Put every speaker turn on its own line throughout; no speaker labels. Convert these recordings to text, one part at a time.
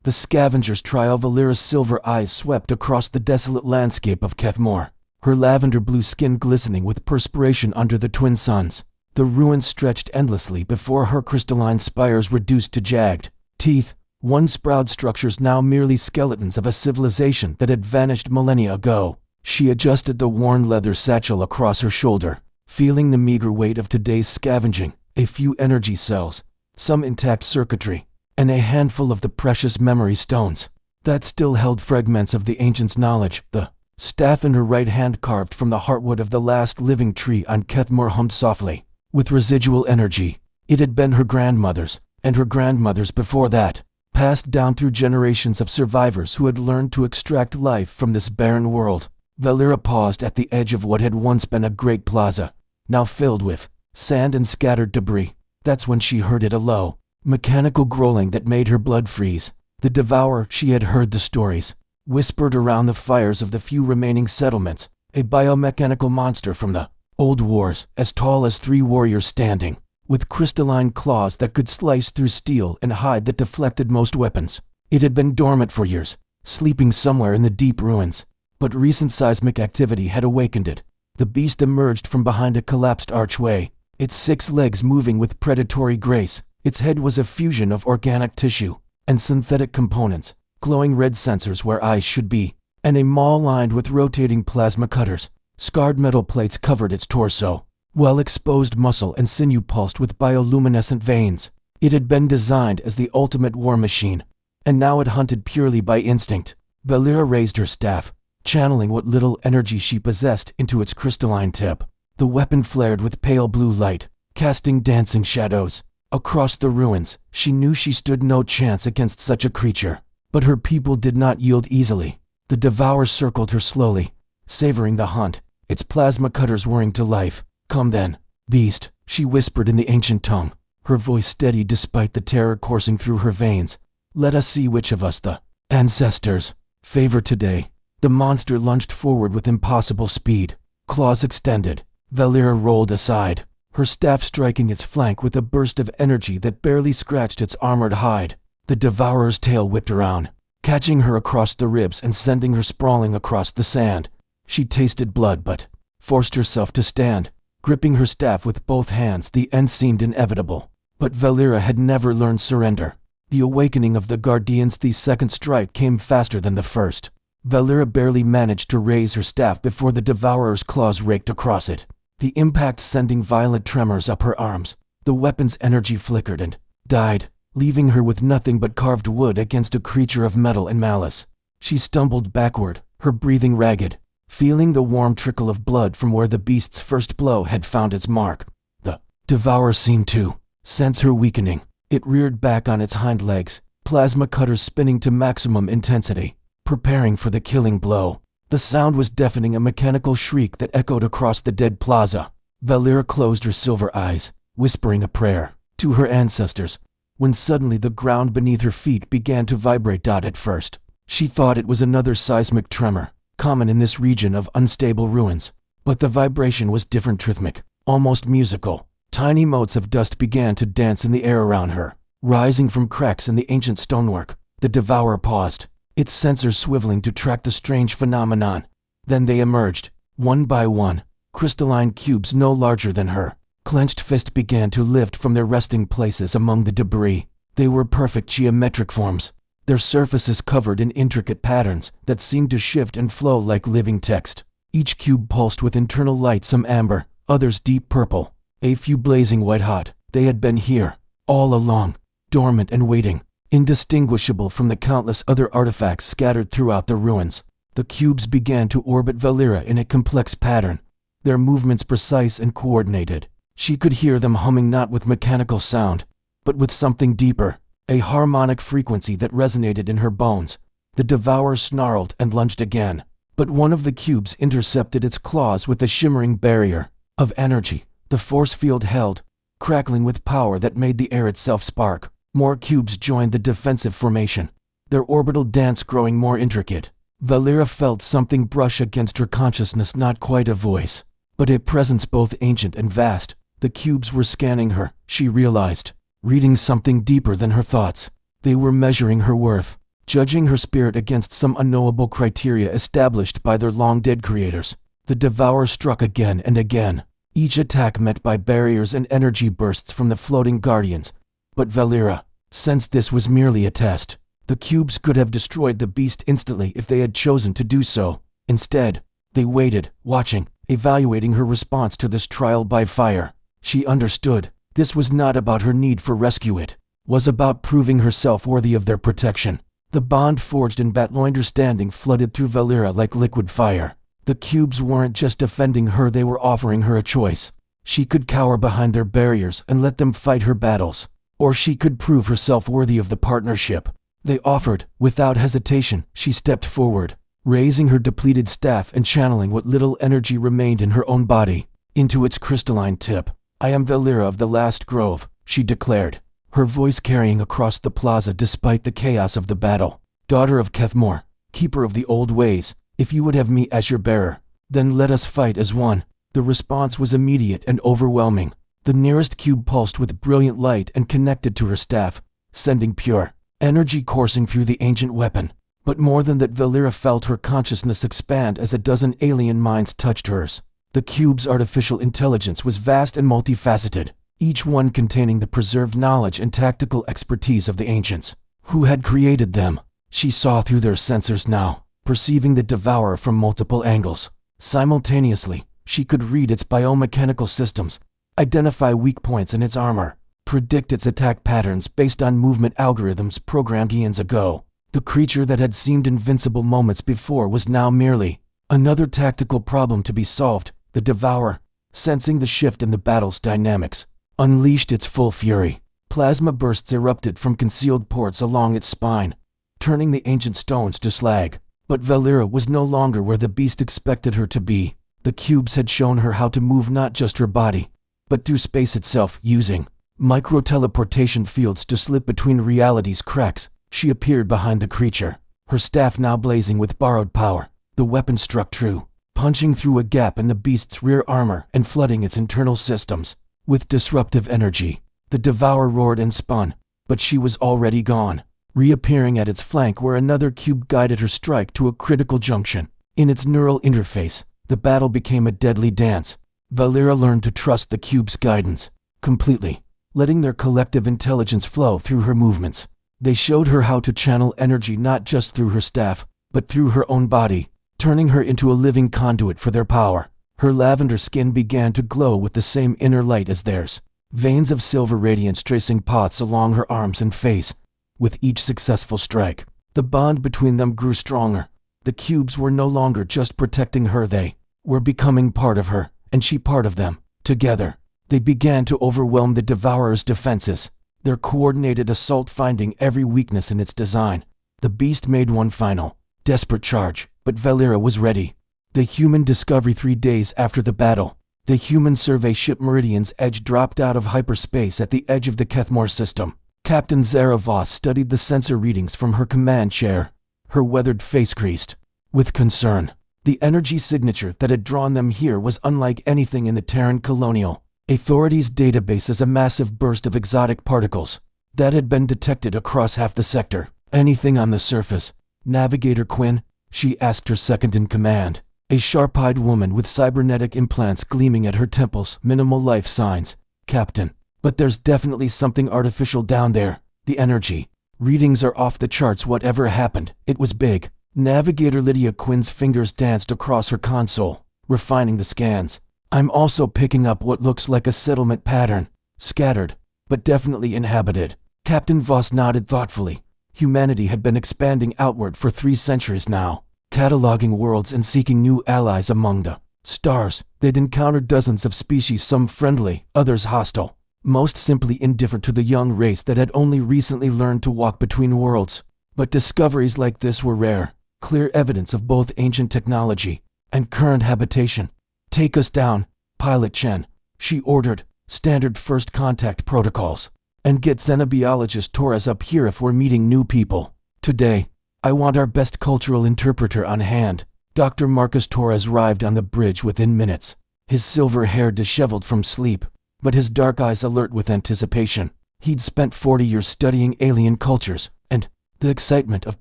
The scavenger's trial. Valera's silver eyes swept across the desolate landscape of Kethmore, her lavender-blue skin glistening with perspiration under the twin suns. The ruins stretched endlessly before her, crystalline spires reduced to jagged teeth, once-proud structures now merely skeletons of a civilization that had vanished millennia ago. She adjusted the worn leather satchel across her shoulder, feeling the meager weight of today's scavenging. A few energy cells, some intact circuitry, and a handful of the precious memory stones that still held fragments of the ancients' knowledge. The staff in her right hand, carved from the heartwood of the last living tree on Kethmore, hummed softly, with residual energy. It had been her grandmother's, and her grandmother's before that, passed down through generations of survivors who had learned to extract life from this barren world. Valera paused at the edge of what had once been a great plaza, now filled with sand and scattered debris. That's when she heard it, a low, mechanical growling that made her blood freeze. The devourer, she had heard the stories, whispered around the fires of the few remaining settlements, a biomechanical monster from the old wars, as tall as 3 warriors standing, with crystalline claws that could slice through steel and hide that deflected most weapons. It had been dormant for years, sleeping somewhere in the deep ruins, but recent seismic activity had awakened it. The beast emerged from behind a collapsed archway, its 6 legs moving with predatory grace. Its head was a fusion of organic tissue and synthetic components, glowing red sensors where eyes should be, and a maw lined with rotating plasma cutters. Scarred metal plates covered its torso, while exposed muscle and sinew pulsed with bioluminescent veins. It had been designed as the ultimate war machine, and now it hunted purely by instinct. Valera raised her staff, channeling what little energy she possessed into its crystalline tip. The weapon flared with pale blue light, casting dancing shadows across the ruins. She knew she stood no chance against such a creature, but her people did not yield easily. The devourer circled her slowly, savoring the hunt, its plasma cutters whirring to life. "Come then, beast," she whispered in the ancient tongue, her voice steady despite the terror coursing through her veins. "Let us see which of us the ancestors favor today." The monster lunged forward with impossible speed, claws extended. Valera rolled aside, her staff striking its flank with a burst of energy that barely scratched its armored hide. The devourer's tail whipped around, catching her across the ribs and sending her sprawling across the sand. She tasted blood but forced herself to stand, gripping her staff with both hands. The end seemed inevitable, but Valera had never learned surrender. The awakening of the Guardians. The second strike came faster than the first. Valera barely managed to raise her staff before the devourer's claws raked across it, the impact sending violent tremors up her arms. The weapon's energy flickered and died, leaving her with nothing but carved wood against a creature of metal and malice. She stumbled backward, her breathing ragged, feeling the warm trickle of blood from where the beast's first blow had found its mark. The devourer seemed to sense her weakening. It reared back on its hind legs, plasma cutters spinning to maximum intensity, preparing for the killing blow. The sound was deafening, a mechanical shriek that echoed across the dead plaza. Valera closed her silver eyes, whispering a prayer to her ancestors, when suddenly the ground beneath her feet began to vibrate. At first, she thought it was another seismic tremor, common in this region of unstable ruins. But the vibration was different, rhythmic, almost musical. Tiny motes of dust began to dance in the air around her, rising from cracks in the ancient stonework. The devourer paused, its sensors swiveling to track the strange phenomenon. Then they emerged, one by one, crystalline cubes no larger than her. Clenched fists began to lift from their resting places among the debris. They were perfect geometric forms, their surfaces covered in intricate patterns that seemed to shift and flow like living text. Each cube pulsed with internal light, some amber, others deep purple, a few blazing white-hot. They had been here, all along, dormant and waiting, indistinguishable from the countless other artifacts scattered throughout the ruins. The cubes began to orbit Valera in a complex pattern, their movements precise and coordinated. She could hear them humming, not with mechanical sound, but with something deeper, a harmonic frequency that resonated in her bones. The devourer snarled and lunged again, but one of the cubes intercepted its claws with a shimmering barrier of energy. The force field held, crackling with power that made the air itself spark. More cubes joined the defensive formation, their orbital dance growing more intricate. Valera felt something brush against her consciousness, not quite a voice, but a presence both ancient and vast. The cubes were scanning her, she realized, reading something deeper than her thoughts. They were measuring her worth, judging her spirit against some unknowable criteria established by their long-dead creators. The Devourer struck again and again, each attack met by barriers and energy bursts from the floating guardians. But Valera sensed this was merely a test. The cubes could have destroyed the beast instantly if they had chosen to do so. Instead, they waited, watching, evaluating her response to this trial by fire. She understood. This was not about her need for rescue, it was about proving herself worthy of their protection. The bond forged in battle understanding flooded through Valera like liquid fire. The cubes weren't just defending her, they were offering her a choice. She could cower behind their barriers and let them fight her battles, or she could prove herself worthy of the partnership. They offered. Without hesitation, she stepped forward, raising her depleted staff and channeling what little energy remained in her own body into its crystalline tip. "I am Valera of the Last Grove," she declared, her voice carrying across the plaza despite the chaos of the battle. "Daughter of Kethmor, keeper of the old ways, if you would have me as your bearer, then let us fight as one." The response was immediate and overwhelming. The nearest cube pulsed with brilliant light and connected to her staff, sending pure energy coursing through the ancient weapon. But more than that, Valera felt her consciousness expand as a dozen alien minds touched hers. The cube's artificial intelligence was vast and multifaceted, each one containing the preserved knowledge and tactical expertise of the ancients who had created them. She saw through their sensors now, perceiving the Devourer from multiple angles. Simultaneously, she could read its biomechanical systems, identify weak points in its armor, predict its attack patterns based on movement algorithms programmed eons ago. The creature that had seemed invincible moments before was now merely another tactical problem to be solved. The Devourer, sensing the shift in the battle's dynamics, unleashed its full fury. Plasma bursts erupted from concealed ports along its spine, turning the ancient stones to slag. But Valera was no longer where the beast expected her to be. The cubes had shown her how to move not just her body, but through space itself, using micro-teleportation fields to slip between reality's cracks. She appeared behind the creature, her staff now blazing with borrowed power. The weapon struck true, punching through a gap in the beast's rear armor and flooding its internal systems with disruptive energy. The Devourer roared and spun, but she was already gone, reappearing at its flank where another cube guided her strike to a critical junction. In its neural interface, the battle became a deadly dance. Valera learned to trust the cube's guidance completely, letting their collective intelligence flow through her movements. They showed her how to channel energy not just through her staff, but through her own body, turning her into a living conduit for their power. Her lavender skin began to glow with the same inner light as theirs, veins of silver radiance tracing paths along her arms and face. With each successful strike, the bond between them grew stronger. The cubes were no longer just protecting her, they were becoming part of her, and she part of them. Together, they began to overwhelm the Devourer's defenses, their coordinated assault finding every weakness in its design. The beast made one final, desperate charge, but Valera was ready. The human discovery 3 days after the battle, the human survey ship Meridian's Edge dropped out of hyperspace at the edge of the Kethmor system. Captain Zara Voss studied the sensor readings from her command chair, her weathered face creased with concern. The energy signature that had drawn them here was unlike anything in the Terran Colonial Authority's database, as a massive burst of exotic particles that had been detected across half the sector. "Anything on the surface, Navigator Quinn?" she asked her second in command, a sharp-eyed woman with cybernetic implants gleaming at her temples. "Minimal life signs, Captain. But there's definitely something artificial down there. The energy readings are off the charts. Whatever happened, it was big." Navigator Lydia Quinn's fingers danced across her console, refining the scans. "I'm also picking up what looks like a settlement pattern. Scattered, but definitely inhabited." Captain Voss nodded thoughtfully. Humanity had been expanding outward for 3 centuries now, cataloging worlds and seeking new allies among the stars. They'd encountered dozens of species, some friendly, others hostile, most simply indifferent to the young race that had only recently learned to walk between worlds. But discoveries like this were rare, clear evidence of both ancient technology and current habitation. "Take us down, Pilot Chen," she ordered. "Standard first contact protocols. And get xenobiologist Torres up here if we're meeting new people. Today, I want our best cultural interpreter on hand." Dr. Marcus Torres arrived on the bridge within minutes, his silver hair disheveled from sleep, but his dark eyes alert with anticipation. He'd spent 40 years studying alien cultures, and The excitement of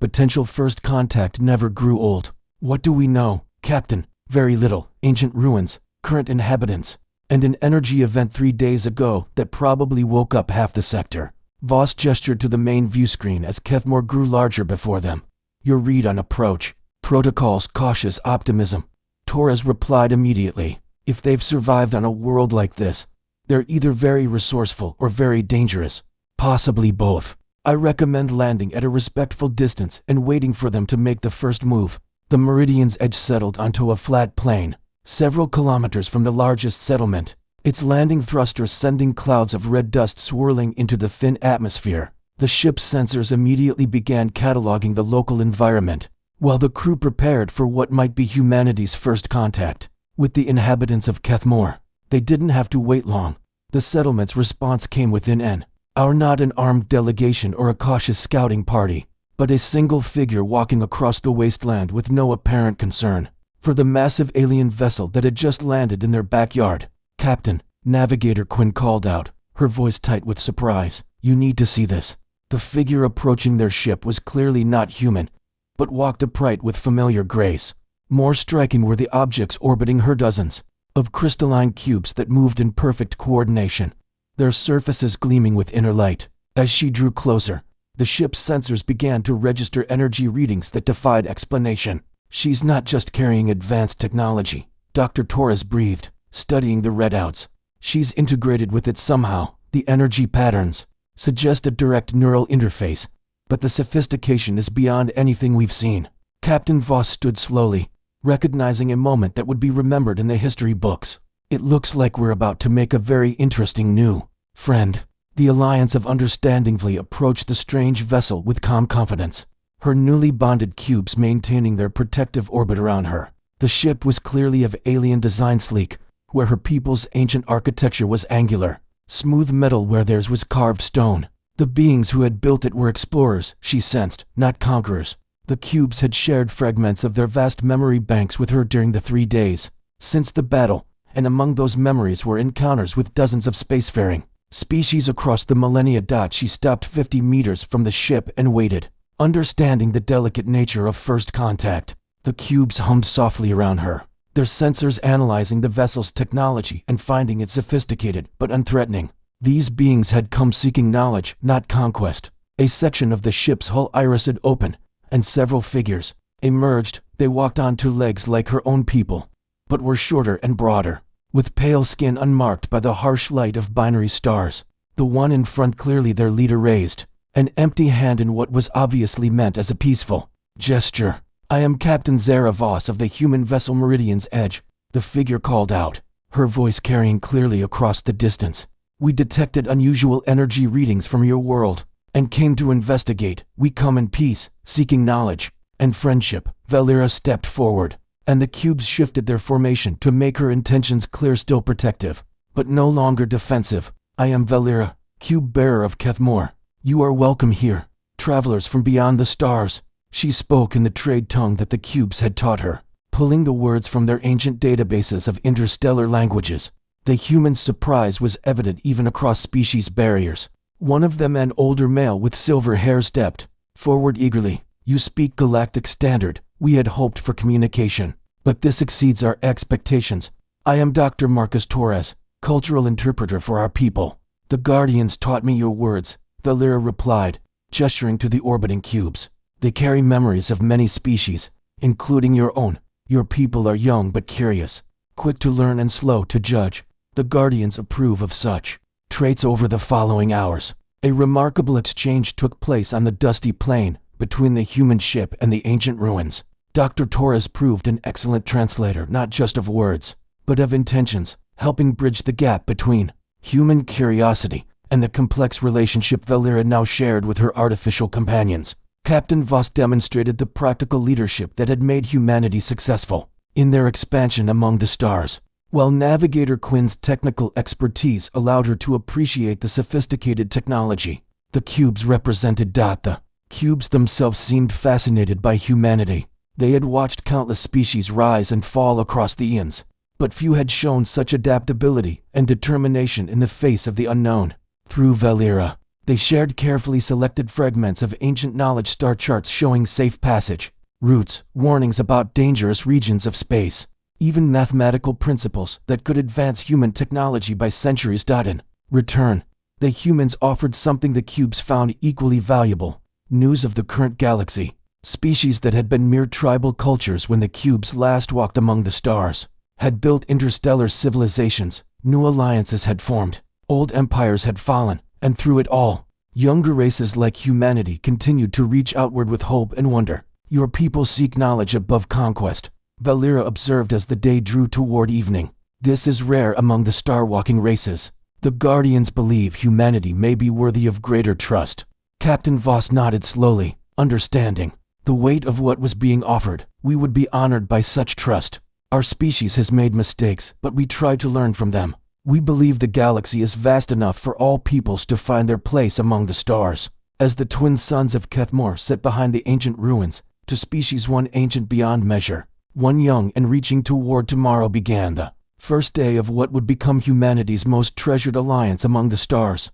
potential first contact never grew old. What do we know, Captain? Very little. Ancient ruins, current inhabitants, and an energy event 3 days ago that probably woke up half the sector. Voss gestured to the main view screen as Kethmore grew larger before them. Your read on approach. Protocols, cautious optimism. Torres replied immediately. If they've survived on a world like this, they're either very resourceful or very dangerous. Possibly both. I recommend landing at a respectful distance and waiting for them to make the first move. The Meridian's edge settled onto a flat plain, several kilometers from the largest settlement, its landing thrusters sending clouds of red dust swirling into the thin atmosphere. The ship's sensors immediately began cataloging the local environment, while the crew prepared for what might be humanity's first contact with the inhabitants of Kethmore. They didn't have to wait long. The settlement's response came within an hour. Not an armed delegation or a cautious scouting party, but a single figure walking across the wasteland with no apparent concern for the massive alien vessel that had just landed in their backyard. Captain, Navigator Quinn called out, her voice tight with surprise. You need to see this. The figure approaching their ship was clearly not human, but walked upright with familiar grace. More striking were the objects orbiting her, dozens of crystalline cubes that moved in perfect coordination, their surfaces gleaming with inner light. As she drew closer, the ship's sensors began to register energy readings that defied explanation. She's not just carrying advanced technology, Dr. Torres breathed, studying the readouts. She's integrated with it somehow. The energy patterns suggest a direct neural interface, but the sophistication is beyond anything we've seen. Captain Voss stood slowly, recognizing a moment that would be remembered in the history books. It looks like we're about to make a very interesting new friend. The Alliance of Understandingly approached the strange vessel with calm confidence, her newly bonded cubes maintaining their protective orbit around her. The ship was clearly of alien design, sleek, where her people's ancient architecture was angular, smooth metal where theirs was carved stone. The beings who had built it were explorers, she sensed, not conquerors. The cubes had shared fragments of their vast memory banks with her during the 3 days since the battle, and among those memories were encounters with dozens of spacefaring species across the millennia. She stopped 50 meters from the ship and waited, understanding the delicate nature of first contact. The cubes hummed softly around her, their sensors analyzing the vessel's technology and finding it sophisticated but unthreatening. These beings had come seeking knowledge, not conquest. A section of the ship's hull irised open, and several figures emerged. They walked on 2 legs like her own people, but were shorter and broader, with pale skin unmarked by the harsh light of binary stars. The one in front, clearly their leader, raised an empty hand in what was obviously meant as a peaceful gesture. I am Captain Zara Voss of the human vessel Meridian's Edge, the figure called out, her voice carrying clearly across the distance. We detected unusual energy readings from your world and came to investigate. We come in peace, seeking knowledge and friendship. Valera stepped forward, and the cubes shifted their formation to make her intentions clear, still protective, but no longer defensive. I am Valera, cube bearer of Kethmore. You are welcome here, travelers from beyond the stars. She spoke in the trade tongue that the cubes had taught her, pulling the words from their ancient databases of interstellar languages. The human surprise was evident even across species barriers. One of them, an older male with silver hair, stepped forward eagerly. You speak galactic standard. We had hoped for communication, but this exceeds our expectations. I am Dr. Marcus Torres, cultural interpreter for our people. The Guardians taught me your words, Valera replied, gesturing to the orbiting cubes. They carry memories of many species, including your own. Your people are young but curious, quick to learn and slow to judge. The Guardians approve of such traits. Over the following hours, a remarkable exchange took place on the dusty plain between the human ship and the ancient ruins. Dr. Torres proved an excellent translator, not just of words, but of intentions, helping bridge the gap between human curiosity and the complex relationship Valera now shared with her artificial companions. Captain Voss demonstrated the practical leadership that had made humanity successful in their expansion among the stars, while Navigator Quinn's technical expertise allowed her to appreciate the sophisticated technology the cubes represented. The cubes themselves seemed fascinated by humanity. They had watched countless species rise and fall across the eons, but few had shown such adaptability and determination in the face of the unknown. Through Valera, They shared carefully selected fragments of ancient knowledge, star charts showing safe passage, routes, warnings about dangerous regions of space, even mathematical principles that could advance human technology by centuries. In return, the humans offered something the cubes found equally valuable: news of the current galaxy. Species that had been mere tribal cultures when the cubes last walked among the stars had built interstellar civilizations, new alliances had formed, old empires had fallen, and through it all, younger races like humanity continued to reach outward with hope and wonder. Your people seek knowledge above conquest, Valera observed as the day drew toward evening. This is rare among the star-walking races. The Guardians believe humanity may be worthy of greater trust. Captain Voss nodded slowly, understanding the weight of what was being offered. We would be honored by such trust. Our species has made mistakes, but we try to learn from them. We believe the galaxy is vast enough for all peoples to find their place among the stars. As the twin sons of Kethmore sat behind the ancient ruins, to species one ancient beyond measure, one young and reaching toward tomorrow, began the first day of what would become humanity's most treasured alliance among the stars.